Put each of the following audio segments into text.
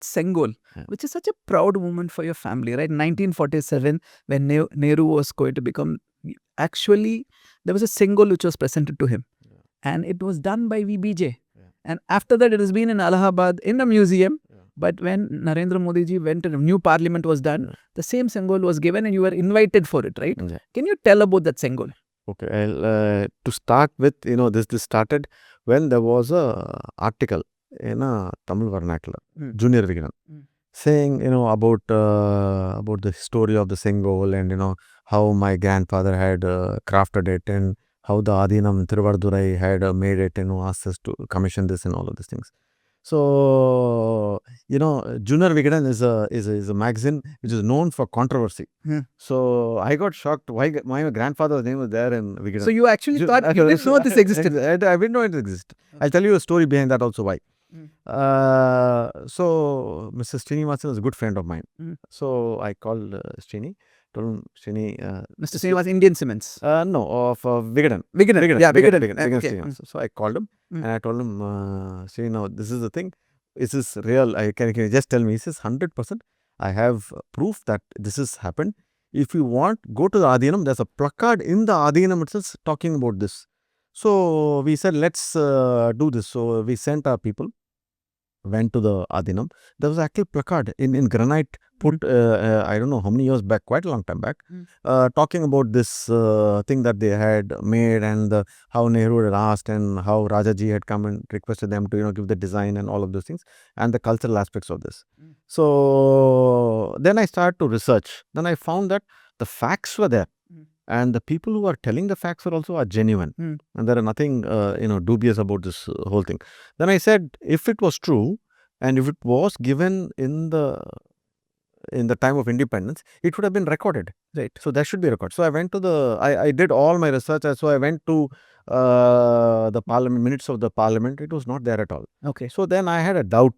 Sengol, which is such a proud moment for your family, right? 1947, when Nehru was going to become, actually, there was a Sengol which was presented to him. And it was done by VBJ. And after that, it has been in Allahabad in a museum. But when Narendra Modi ji went and a new parliament was done, the same Sengol was given and you were invited for it, right? Can you tell about that Sengol? Okay, to start with, this started when there was a article in a Tamil vernacular, Junior Vigadan, saying, about the story of the Sengol and, how my grandfather had crafted it and how the Adinam Thiruvardurai had made it, asked us to commission this and all of these things. So, Junior Vigadan is a magazine which is known for controversy. So, I got shocked why my grandfather's name was there in Vigadan. So, you actually thought, you didn't know this existed? I didn't know it existed. I'll tell you a story behind that also why. So, Mr. Srinivasan is a good friend of mine. So, I called Srini. Told him, Srini, Mr. Srinivas, Indian Cements? No, of Vigadan. Vigadan. Yeah, Vigadan. Okay. So I called him and I told him, Srini, now this is the thing. Is this real? Can you just tell me? He says, 100%. I have proof that this has happened. If you want, go to the Adinam. There's a placard in the Adinam itself talking about this. So we said, let's do this. So we sent our people, went to the Adinam. There was actually a placard in granite put, I don't know how many years back, quite a long time back, talking about this thing that they had made and how Nehru had asked and how Rajaji had come and requested them to, give the design and all of those things and the cultural aspects of this. So then I started to research. Then I found that the facts were there. And the people who are telling the facts are genuine. And there are nothing, dubious about this whole thing. Then I said, if it was true and if it was given in the time of independence, it would have been recorded. Right. So that should be recorded. So I went to I did all my research. So I went to the parliament, minutes of the parliament. It was not there at all. Okay. So then I had a doubt.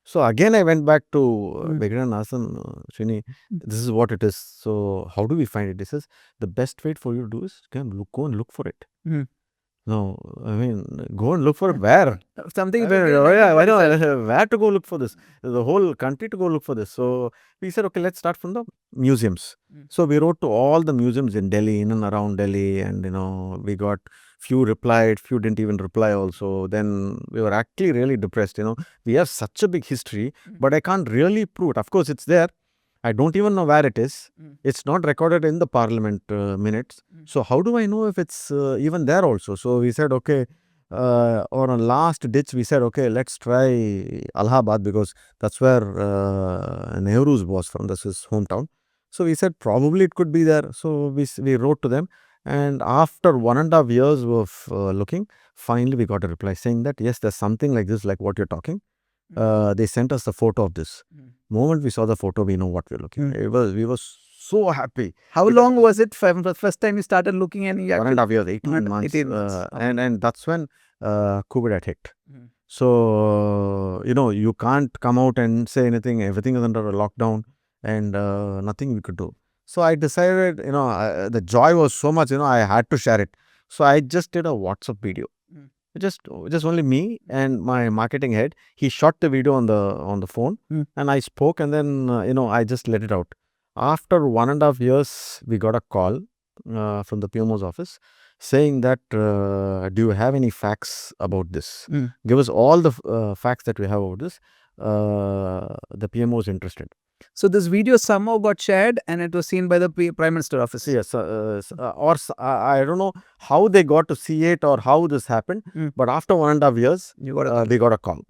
So again, I went back to Vigadan and asked him, Srini, this is what it is. So how do we find it? He says, the best way for you to do is go and look for it. No, I mean, go and look for it where? Something. Where to go look for this? The whole country to go look for this. So we said, okay, let's start from the museums. So we wrote to all the museums in Delhi, in and around Delhi, and we got few replied, few didn't even reply also. Then we were actually really depressed. We have such a big history, but I can't really prove it. Of course, it's there. I don't even know where it is. It's not recorded in the parliament minutes. So how do I know if it's even there also? So we said, okay, or on last ditch, we said, okay, let's try Allahabad because that's where Nehru's was from. That's his hometown. So we said, probably it could be there. So we wrote to them. And after 1.5 years of looking, finally we got a reply saying that, yes, there's something like this, like what you're talking. They sent us a photo of this. Moment we saw the photo, we know what we're looking. We were so happy. How long was it from the first time you started looking? And 1.5 years, 18 months. 18 months. And that's when COVID had hit. So, you can't come out and say anything. Everything is under a lockdown and nothing we could do. So I decided, the joy was so much, I had to share it. So I just did a WhatsApp video. Just only me and my marketing head. He shot the video on the phone and I spoke and then, I just let it out. After 1.5 years, we got a call from the PMO's office saying that, do you have any facts about this? Give us all the facts that we have about this. The PMO is interested. So this video somehow got shared and it was seen by the Prime Minister office. Yes, I don't know how they got to see it or how this happened. But after 1.5 years, we got a call.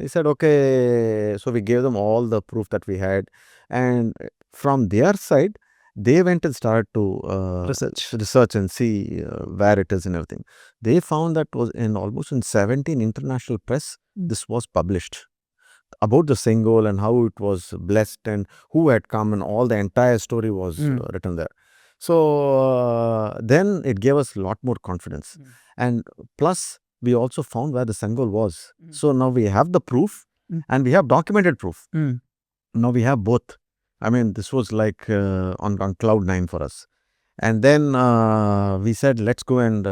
He said, okay, so we gave them all the proof that we had. And from their side, they went and started to research and see where it is and everything. They found that was almost in 17 international press, this was published. About the Sengol and how it was blessed and who had come and all the entire story was written there. So then it gave us a lot more confidence. And plus, we also found where the Sengol was. So now we have the proof and we have documented proof. Now we have both. I mean, this was like on cloud 9 for us. And then we said, let's go and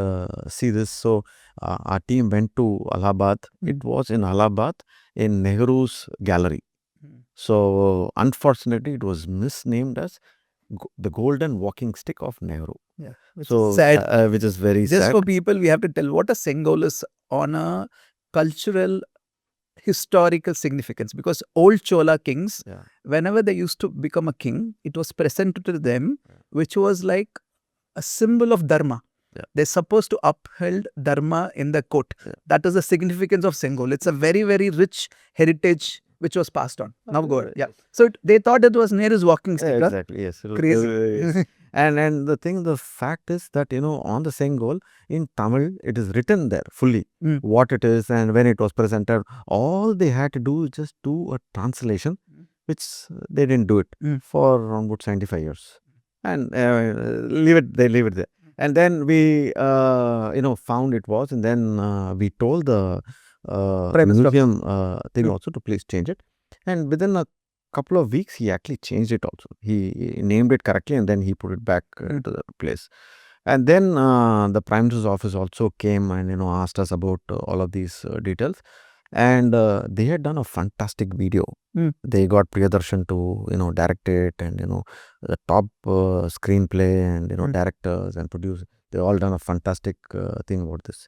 see this. So our team went to Allahabad. It was in Allahabad in Nehru's gallery. So unfortunately, it was misnamed as the golden walking stick of Nehru. Yeah, which So is sad. which is very Just sad. for people, we have to tell what a Sengol is on a cultural, historical significance, because old Chola kings, Yeah. whenever they used to become a king, it was presented to them, which was like a symbol of dharma. Yeah. They're supposed to uphold dharma in the court. Yeah. That is the significance of Sengol. It's a very, very rich heritage which was passed on. Now go ahead. Yeah. So they thought it was Nehru's walking stick. Yeah, exactly. Yes. Crazy. Yes. And the fact is that on the Sengol in Tamil, it is written there fully what it is and when it was presented. All they had to do is just do a translation, which they didn't do it for around about 75 years, and they leave it there. And then we found it was, and then we told the museum thing also to please change it, and within a couple of weeks he actually changed it also. He named it correctly and then he put it back to the place. And then the Prime Minister's office also came and asked us about all of these details, and they had done a fantastic video. They got Priyadarshan to direct it, and the top screenplay and directors and producers, they all done a fantastic thing about this.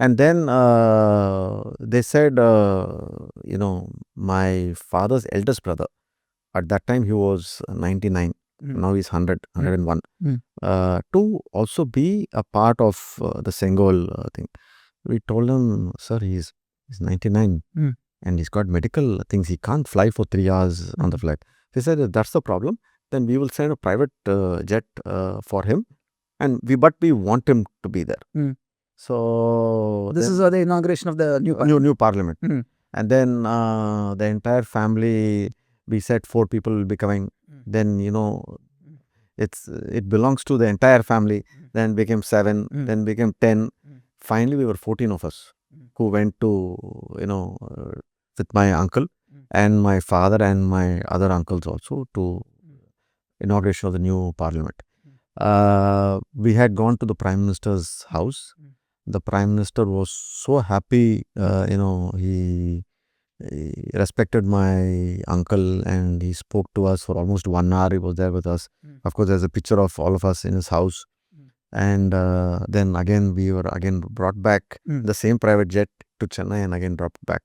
And then they said, my father's eldest brother, at that time he was 99, now he's 100, 101, to also be a part of the Sengol thing. We told him, sir, he's 99 and he's got medical things. He can't fly for 3 hours on the flight. They said, if that's the problem, then we will send a private jet for him, but we want him to be there. So this is the inauguration of the new parliament. And then the entire family, we said 4 people will be coming. Then it belongs to the entire family. Then became 7. Then became 10. Finally, we were 14 of us who went to with my uncle and my father and my other uncles also to inauguration of the new parliament. We had gone to the Prime Minister's house. The Prime Minister was so happy. He respected my uncle and he spoke to us for almost 1 hour. He was there with us. Of course, there's a picture of all of us in his house. And then again, we were again brought back the same private jet to Chennai and again brought back.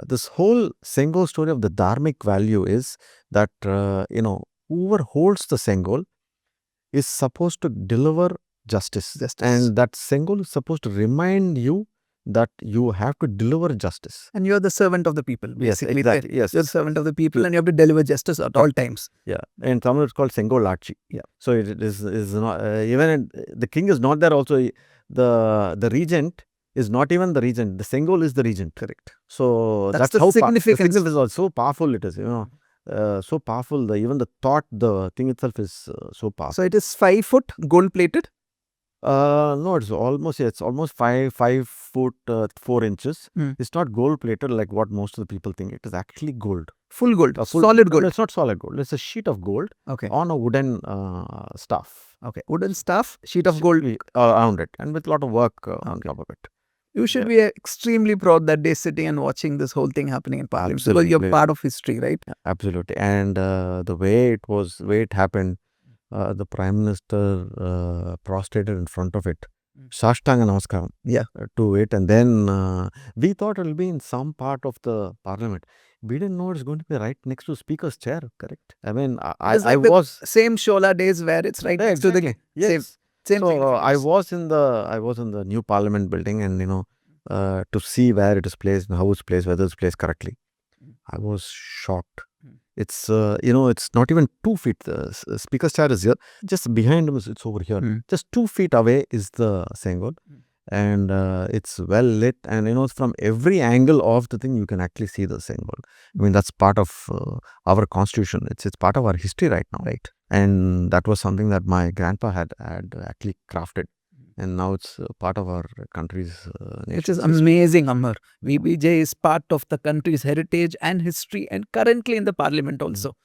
This whole Sengol story of the dharmic value is that, whoever holds the Sengol is supposed to deliver justice. And that Sengol is supposed to remind you that you have to deliver justice. And you're the servant of the people. Basically. Yes, exactly. Yes. You're the servant of the people and you have to deliver justice at all times. Yeah. In Tamil, it's called Sengol Achi. Yeah. So it is not, even the king is not there also. The regent is not even the regent. The Sengol is the regent. Correct. So that's how significance. The significance is so powerful it is, so powerful. Even the thought, the thing itself is so powerful. So it is 5 foot gold plated? No, it's almost 5 foot 4 inches. It's not gold plated like what most of the people think. It is actually gold. Full gold, solid gold. No, it's not solid gold. It's a sheet of gold on a wooden staff. Okay, wooden staff, sheet of gold around it, and with a lot of work on top of it. You should be extremely proud that day sitting and watching this whole thing happening in Parliament. Absolutely. Because you're part of history, right? Absolutely. And the way it happened, the Prime Minister prostrated in front of it, Sashtanga Namaskaram, to it, and then we thought it will be in some part of the Parliament. We didn't know it's going to be right next to Speaker's chair. Correct. I mean, I was same Shola days where it's right next to the same so I was in the new Parliament building, and to see where it is placed and how it's placed, whether it's placed correctly. I was shocked. It's it's not even 2 feet. The Speaker's chair is here. Just behind him it's over here. Just 2 feet away is the Sengol. And it's well lit, and from every angle of the thing you can actually see the Sengol. I mean, that's part of our constitution. It's part of our history right now, right? And that was something that my grandpa had actually crafted, and now it's part of our country's It is amazing, Amar. VBJ is part of the country's heritage and history, and currently in the Parliament also.